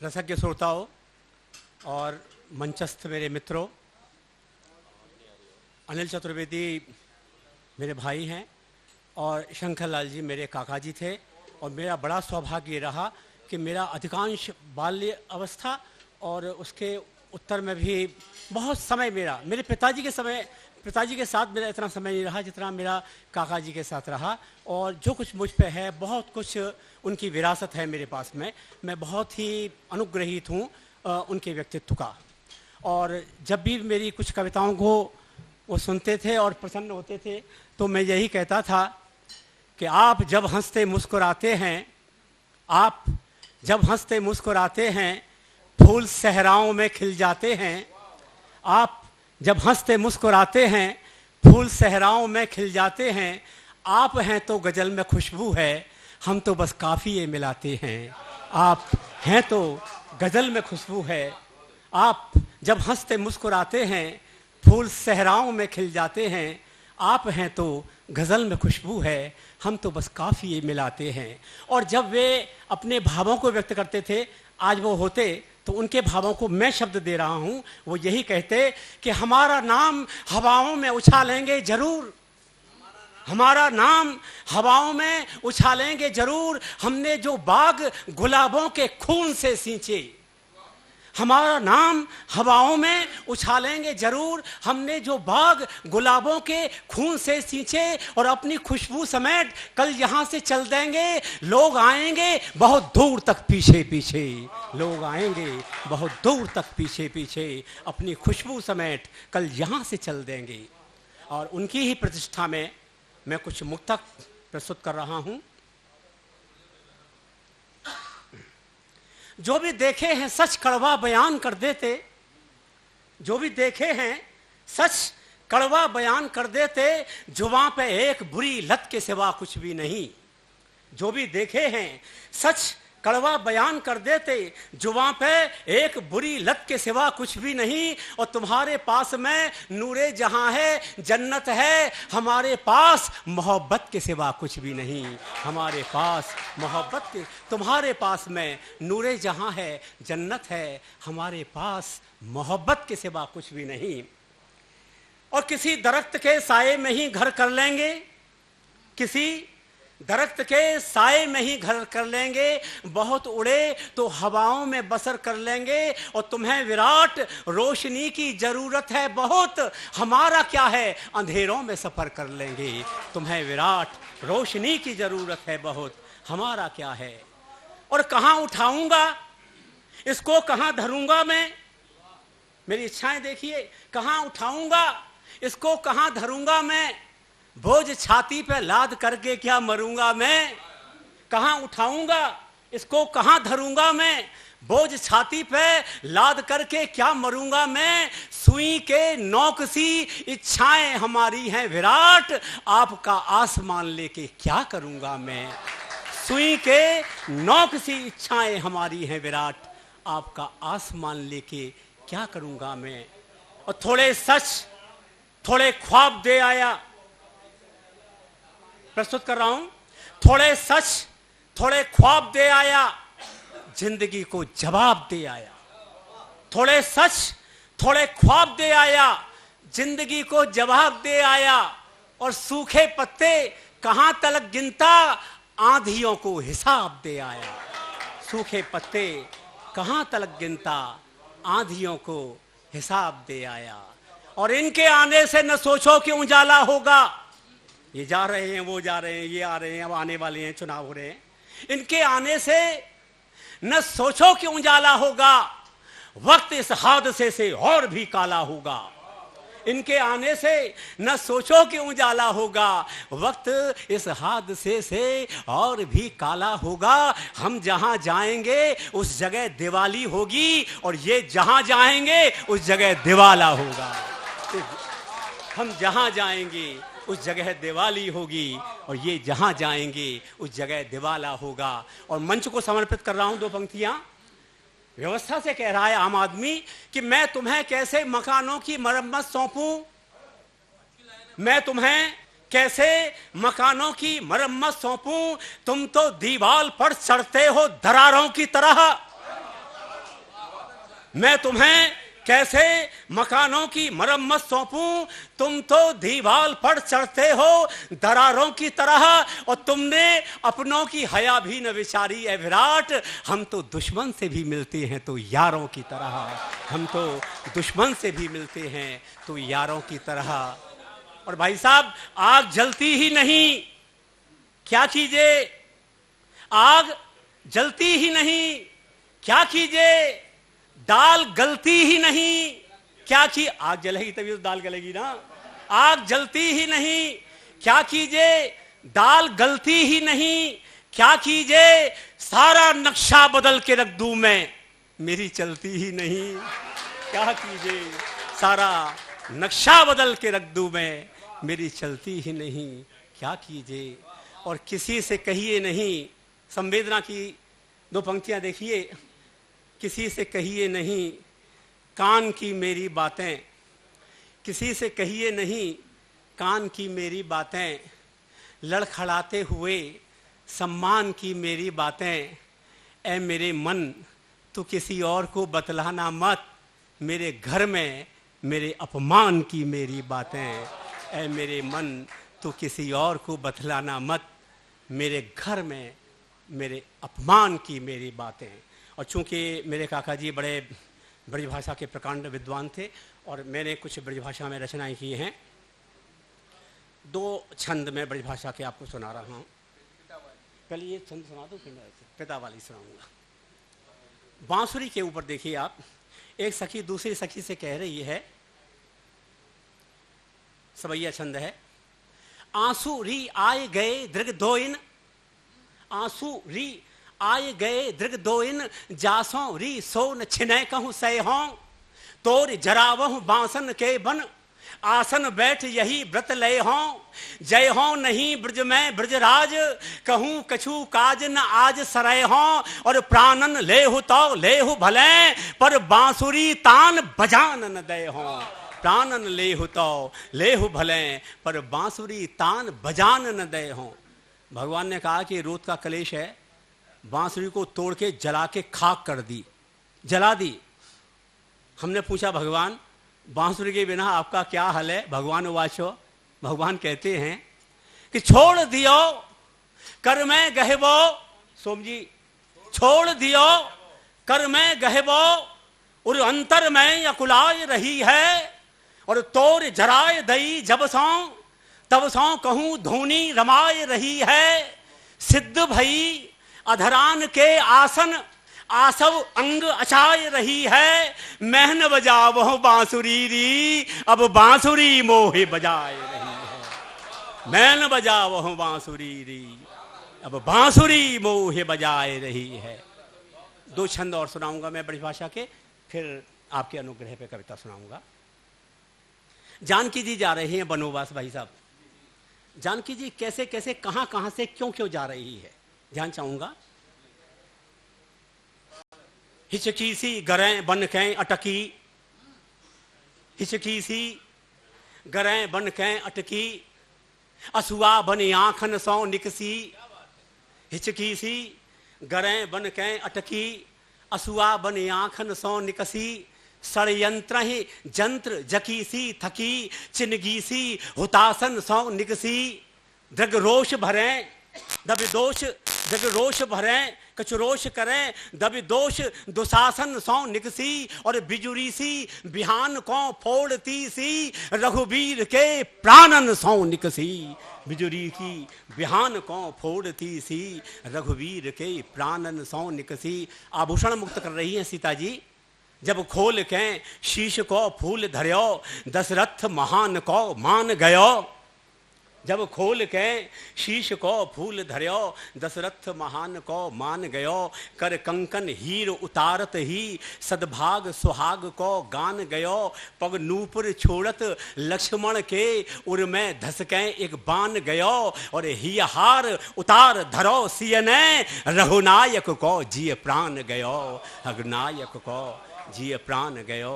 रसज्ञ श्रोताओं और मंचस्थ मेरे मित्रों, अनिल चतुर्वेदी मेरे भाई हैं और शंकर लाल जी मेरे काका जी थे। और मेरा बड़ा सौभाग्य रहा कि मेरा अधिकांश बाल्य अवस्था और उसके उत्तर में भी बहुत समय मेरे पिताजी के साथ मेरा इतना समय नहीं रहा जितना मेरा काका जी के साथ रहा। और जो कुछ मुझ पे है, बहुत कुछ उनकी विरासत है मेरे पास में। मैं बहुत ही अनुग्रहित हूँ उनके व्यक्तित्व का। और जब भी मेरी कुछ कविताओं को वो सुनते थे और प्रसन्न होते थे तो मैं यही कहता था कि आप जब हंसते मुस्कुराते हैं, आप जब हंसते मुस्कुराते हैं, फूल सहराओं में खिल जाते हैं। आप जब हंसते मुस्कुराते हैं, फूल सहराओं में खिल जाते हैं। आप हैं तो गजल में खुशबू है, हम तो बस काफिये मिलाते हैं। आप हैं तो गजल में खुशबू है। आप जब हंसते मुस्कुराते हैं, फूल सहराओं में खिल जाते हैं। आप हैं तो गज़ल में खुशबू है, हम तो बस काफ़िये मिलाते हैं। और जब वे अपने भावों को व्यक्त करते थे, आज वो होते तो उनके भावों को मैं शब्द दे रहा हूँ। वो यही कहते कि हमारा नाम हवाओं में उछालेंगे जरूर, हमारा नाम हवाओं में उछालेंगे जरूर। हमने जो बाग गुलाबों के खून से सींचे, हमारा नाम हवाओं में उछालेंगे जरूर। हमने जो बाग गुलाबों के खून से सींचे और अपनी खुशबू समेट कल यहाँ से चल देंगे। लोग आएंगे बहुत दूर तक पीछे पीछे, लोग आएंगे बहुत दूर तक पीछे पीछे, अपनी खुशबू समेट कल यहाँ से चल देंगे। और उनकी ही प्रतिष्ठा में मैं कुछ मुक्तक प्रस्तुत कर रहा हूँ। जो भी देखे हैं सच कड़वा बयान कर देते, जो भी देखे हैं सच कड़वा बयान कर देते। जुबां पे एक बुरी लत के सिवा कुछ भी नहीं। जो भी देखे हैं सच कड़वा बयान कर देते, जुबां पे एक बुरी लत के सिवा कुछ भी नहीं। और तुम्हारे पास में नूरे जहां है, जन्नत है, हमारे पास मोहब्बत के सिवा कुछ भी नहीं। हमारे पास मोहब्बत के, तुम्हारे पास में नूरे जहां है, जन्नत है, हमारे पास मोहब्बत के सिवा कुछ भी नहीं। और किसी दरख्त के साए में ही घर कर लेंगे, किसी दरख्त के साए में ही घर कर लेंगे। बहुत उड़े तो हवाओं में बसर कर लेंगे। और तुम्हें विराट रोशनी की जरूरत है बहुत, हमारा क्या है, अंधेरों में सफर कर लेंगे। तुम्हें विराट रोशनी की जरूरत है बहुत, हमारा क्या है। और कहाँ उठाऊंगा इसको, कहाँ धरूंगा मैं, मेरी इच्छाएं देखिए। कहाँ उठाऊंगा इसको, कहाँ धरूंगा मैं, बोझ छाती पे लाद करके क्या मरूंगा मैं। कहाँ उठाऊंगा इसको, कहाँ धरूंगा मैं, बोझ छाती पे लाद करके क्या मरूंगा मैं। सुई के नोक सी इच्छाएं हमारी हैं विराट, आपका आसमान लेके क्या करूंगा मैं। सुई के नोक सी इच्छाएं हमारी हैं विराट, आपका आसमान लेके क्या करूंगा मैं। और थोड़े सच थोड़े ख्वाब दे आया, प्रस्तुत कर रहा हूं। थोड़े सच थोड़े ख्वाब दे आया, जिंदगी को जवाब दे आया। थोड़े सच थोड़े ख्वाब दे आया, जिंदगी को जवाब दे आया। और सूखे पत्ते कहां तलक गिनता, आंधियों को हिसाब दे आया। सूखे पत्ते कहां तलक गिनता, आंधियों को हिसाब दे आया। और इनके आने से न सोचो कि उजाला होगा, ये जा रहे हैं, वो जा रहे हैं, ये आ रहे हैं, अब आने वाले हैं, चुनाव हो रहे हैं। इनके आने से न सोचो कि उजाला होगा, वक्त इस हादसे से और भी काला होगा। इनके आने से न सोचो कि उजाला होगा, वक्त इस हादसे से और भी काला होगा। हम जहां जाएंगे उस जगह दिवाली होगी, और ये जहां जाएंगे उस जगह दिवाला होगा। हम जहां जाएंगे उस जगह दिवाली होगी, और ये जहां जाएंगे उस जगह दिवाला होगा। और मंच को समर्पित कर रहा हूं दो पंक्तियां। व्यवस्था से कह रहा है आम आदमी कि मैं तुम्हें कैसे मकानों की मरम्मत सौंपूं, मैं तुम्हें कैसे मकानों की मरम्मत सौंपूं। तुम तो दीवार पर चढ़ते हो दरारों की तरह, मैं तुम्हें कैसे मकानों की मरम्मत सौंपूं? तुम तो दीवार पर चढ़ते हो दरारों की तरह, और तुमने अपनों की हया भी न विचारी है विराट। हम तो दुश्मन से भी मिलते हैं तो यारों की तरह, हम तो दुश्मन से भी मिलते हैं तो यारों की तरह। और भाई साहब, आग जलती ही नहीं, क्या कीजिए? आग जलती ही नहीं, क्या कीजिए? दाल गलती ही नहीं, क्या की? आग जलेगी तभी तो दाल गलेगी ना। आग जलती ही नहीं, क्या कीजिए? दाल गलती ही नहीं, क्या कीजिए? सारा नक्शा बदल के रख दूं मैं, मेरी चलती ही नहीं, क्या कीजिए? सारा नक्शा बदल के रख दूं मैं, मेरी चलती ही नहीं, क्या कीजिए? और किसी से कहिए नहीं, संवेदना की दो पंक्तियां देखिए। किसी से कहिए नहीं कान की मेरी बातें, किसी से कहिए नहीं कान की मेरी बातें, लड़खड़ाते हुए सम्मान की मेरी बातें। ऐ मेरे मन तू किसी और को बतलाना मत, मेरे घर में मेरे अपमान की मेरी बातें। ऐ मेरे मन तू किसी और को बतलाना मत, मेरे घर में मेरे अपमान की मेरी बातें। और चूंकि मेरे काका जी बड़े ब्रज भाषा के प्रकांड विद्वान थे और मैंने कुछ ब्रज भाषा में रचनाएं की हैं, दो छंद में ब्रज भाषा के आपको सुना रहा हूँ। पहले ये छंद सुना दो, पिता वाली सुनाऊंगा। बांसुरी के ऊपर देखिए आप, एक सखी दूसरी सखी से कह रही है, सबैया छंद है। आंसू री आए गए दृग दोइन, आंसू री आए गए दृग दोइन, जासों री सोन छिनै कहूं सह हों, तोर जरावहु बांसन के बन, आसन बैठ यही व्रत लय हों। जय हों नहीं ब्रज में ब्रजराज, कहूं कछु काज न आज सरय हों। और प्राणन लेहु तो लेहु भले, पर बांसुरी तान बजान न दय हों। प्राणन लेहु तो लेहु भले, पर बांसुरी तान बजान न दय हों। भगवान ने कहा कि रोत का कलेश है, बांसुरी को तोड़ के जला के खाक कर दी, जला दी। हमने पूछा भगवान बांसुरी के बिना आपका क्या हाल है? भगवान वाचो, भगवान कहते हैं कि छोड़ दियो कर में गहबो, सोम जी छोड़ दियो कर में गहबो, और अंतर में अकुलाय रही है। और तोर जराय दई जब सौ, तब सौ कहूं धोनी रमाय रही है। सिद्ध भई अधरान के आसन, आसव अंग अचाय रही है। महन बजावो बांसुरी री, अब बांसुरी मोहे बजाए रही है। महन बजावो बांसुरी री, अब बांसुरी मोहे बजाए रही है। दो छंद और सुनाऊंगा मैं ब्रज भाषा के, फिर आपके अनुग्रह पे कविता सुनाऊंगा। जानकी जी जा रहे हैं बनोवास। भाई साहब, जानकी जी कैसे कैसे कहां कहां से क्यों क्यों जा रही है ध्यान चाहूंगा। हिचकी सी गरें बन के अटकी, हिचकी सी गरें बन के अटकी, असुआ बन आंखन सौ निकसी। हिचकी सी गरें बन के अटकी, असुआ बन आंखन सौ निकसी। षड्यंत्र ही जंत्र जकी सी थकी, चिनगी सी हुतासन सौ निकसी। दृग रोष भरें दबि दोष, दृग रोष भरें कछु रोष करें, दबि दोष दुशासन सौ निकसी। और बिजुरी सी बिहान को फोड़ती सी, रघुवीर के प्राणन सौ निकसी। बिजुरी की बिहान को फोड़ती सी, रघुवीर के प्राणन सौ निकसी। आभूषण मुक्त कर रही हैं सीता जी। जब खोल के शीश को फूल धर्यो, दशरथ महान को मान गयो। जब खोल के शीश को फूल धर्यो, दशरथ महान को मान गयो। कर कंकन हीर उतारत ही, सदभाग सुहाग को गान गयो। पग नूपुर छोड़त लक्ष्मण के, उर में धसके एक बान गयो। और ही हार उतार धरो सियने, रघुनायक को जिय प्राण गयो। रघुनायक को जिय प्राण गयो।